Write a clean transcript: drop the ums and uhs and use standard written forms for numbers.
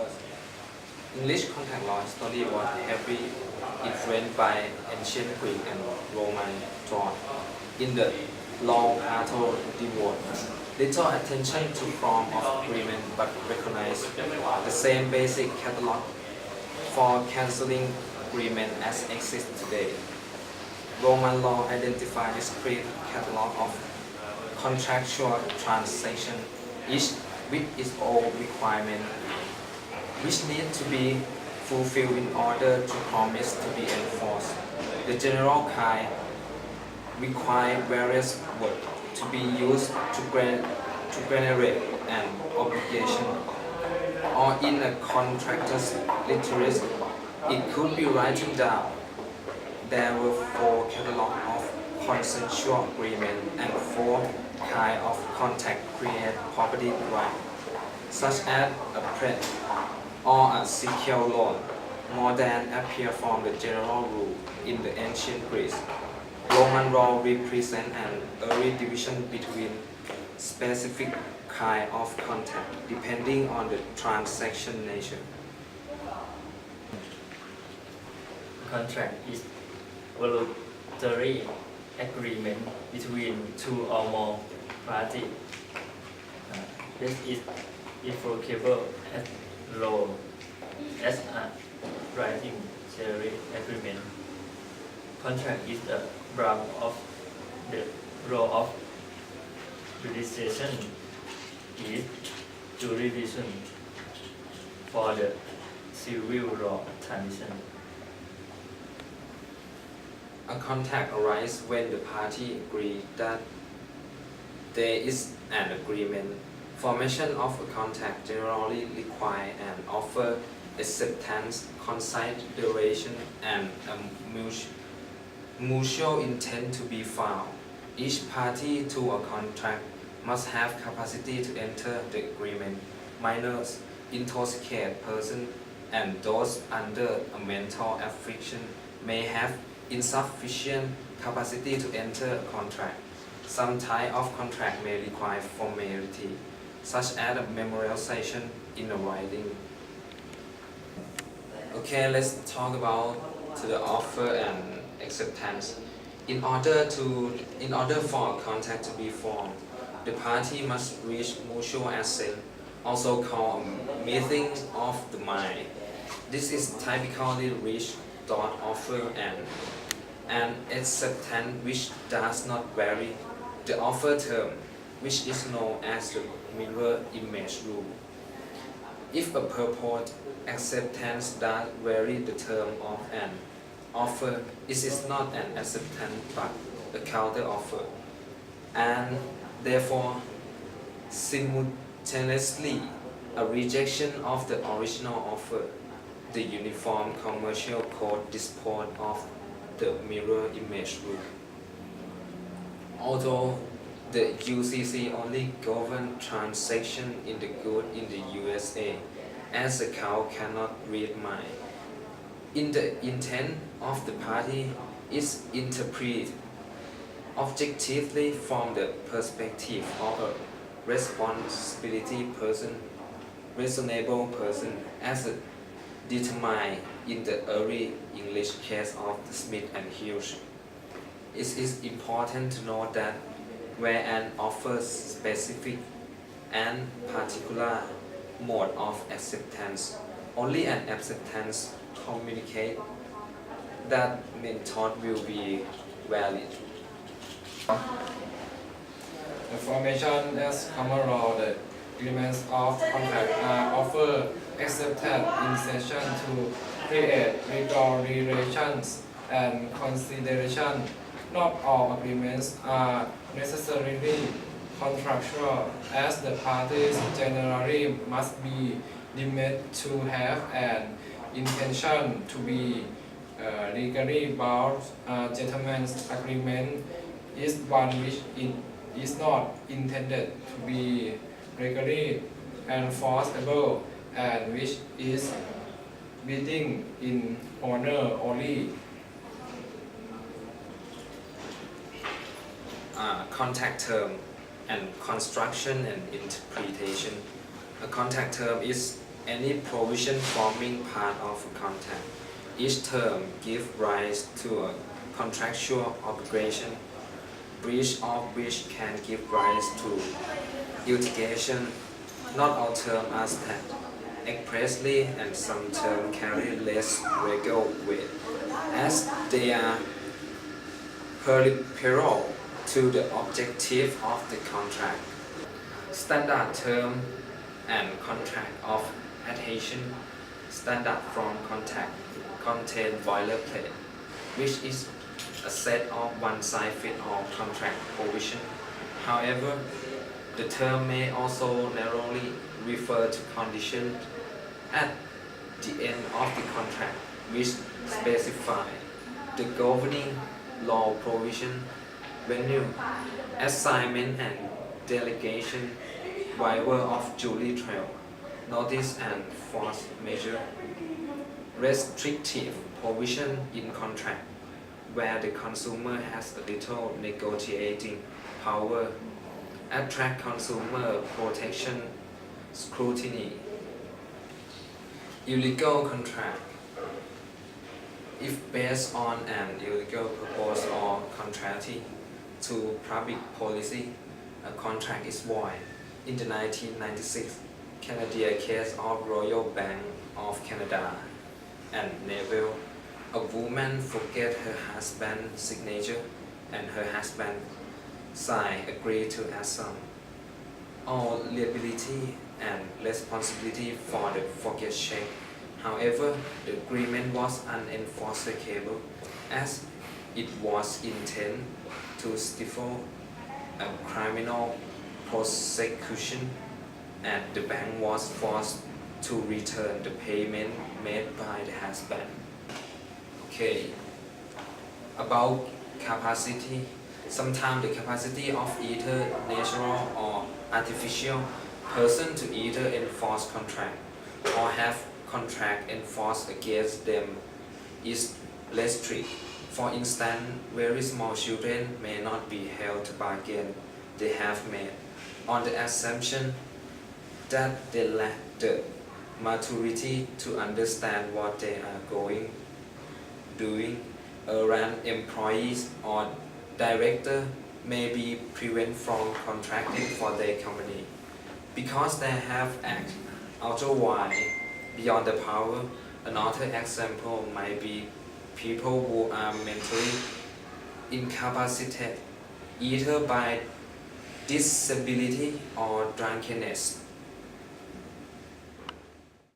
First, English contract law history was heavily influenced by ancient Greek and Roman law. In the long Plato devote little attention to form of agreement but recognized the same basic catalog for cancelling agreement as exists today. Roman law identified discrete catalog of contractual transactions, each with its own requirement, which need to be fulfilled in order to promise to be enforced. The general kind require various words to be used to generate an obligation, or in a contractor's literacy, it could be written down. There were 4 catalogs of consensual agreement and 4 kinds of contract create property right, such as a pledge or a secure loan, more than appear from the general rule in the ancient Greece. Roman law represents an early division between specific kind of contract depending on the transaction nature. Contract is voluntary agreement between 2 or more parties. This is irrevocable as law as a writing theory agreement. Contract is the branch of the law of jurisdiction is jurisdiction for the civil law tradition. A contract arises when the party agree that there is an agreement. Formation of a contract generally requires an offer, acceptance, consideration, and a mutual intent to be found. Each party to a contract must have capacity to enter the agreement. Minors, intoxicated persons, and those under a mental affliction may have insufficient capacity to enter a contract. Some type of contract may require formality, such as a memorialization in a writing. Okay, let's talk about the offer and acceptance. In order for a contract to be formed, the party must reach mutual assent, also called a meeting of the mind. This is typically reached thought offer and an acceptance which does not vary. The offer term, which is known as the mirror image rule. If a purport acceptance does vary the term of an offer, it is not an acceptance but a counter offer, and therefore simultaneously a rejection of the original offer. The Uniform Commercial Code disposes of the mirror image rule. Although the UCC only governs transactions in the good in the USA, as a cow cannot read mind. In the intent of the party is interpreted objectively from the perspective of a reasonable person, as determined in the early English case of Smith and Hughes. It is important to note that where an offers specific and particular mode of acceptance, only an acceptance communicate that method will be valid. The formation as common law, the elements of contract are offered, accepted in session to create legal relations and consideration. Not all agreements are necessarily contractual, as the parties generally must be deemed to have an intention to be legally bound. A gentleman's agreement is one which is not intended to be legally enforceable and which is binding in honor only. Contract term and construction and interpretation. A contract term is any provision forming part of a contract. Each term gives rise to a contractual obligation, breach of which can give rise to litigation. Not all terms are stated expressly, and some terms carry less legal weight, as they are peripheral to the objective of the contract. Standard term and contract of adhesion. Standard from contract contain boilerplate, which is a set of one-size-fits-all contract provision. However, the term may also narrowly refer to conditions at the end of the contract, which specify the governing law provision, venue, assignment and delegation, waiver of jury trial, notice and force majeure. Restrictive provision in contract, where the consumer has a little negotiating power, attract consumer protection scrutiny. Illegal contract. If based on an illegal purpose or contrary to public policy, a contract is void. In the 1996 Canadian case of Royal Bank of Canada and Neville, a woman forget her husband's signature and her husband signed agree to assume all liability and responsibility for the forget check. However, the agreement was unenforceable as it was intended to stifle a criminal prosecution, and the bank was forced to return the payment made by the husband. Okay, about capacity. Sometimes the capacity of either natural or artificial person to either enforce contract or have contract enforced against them is less strict. For instance, very small children may not be held to bargain they have made on the assumption that they lack the maturity to understand what they are doing. Errant employees or director may be prevented from contracting for their company because they have acted otherwise beyond the power. Another example might be people who are mentally incapacitated either by disability or drunkenness.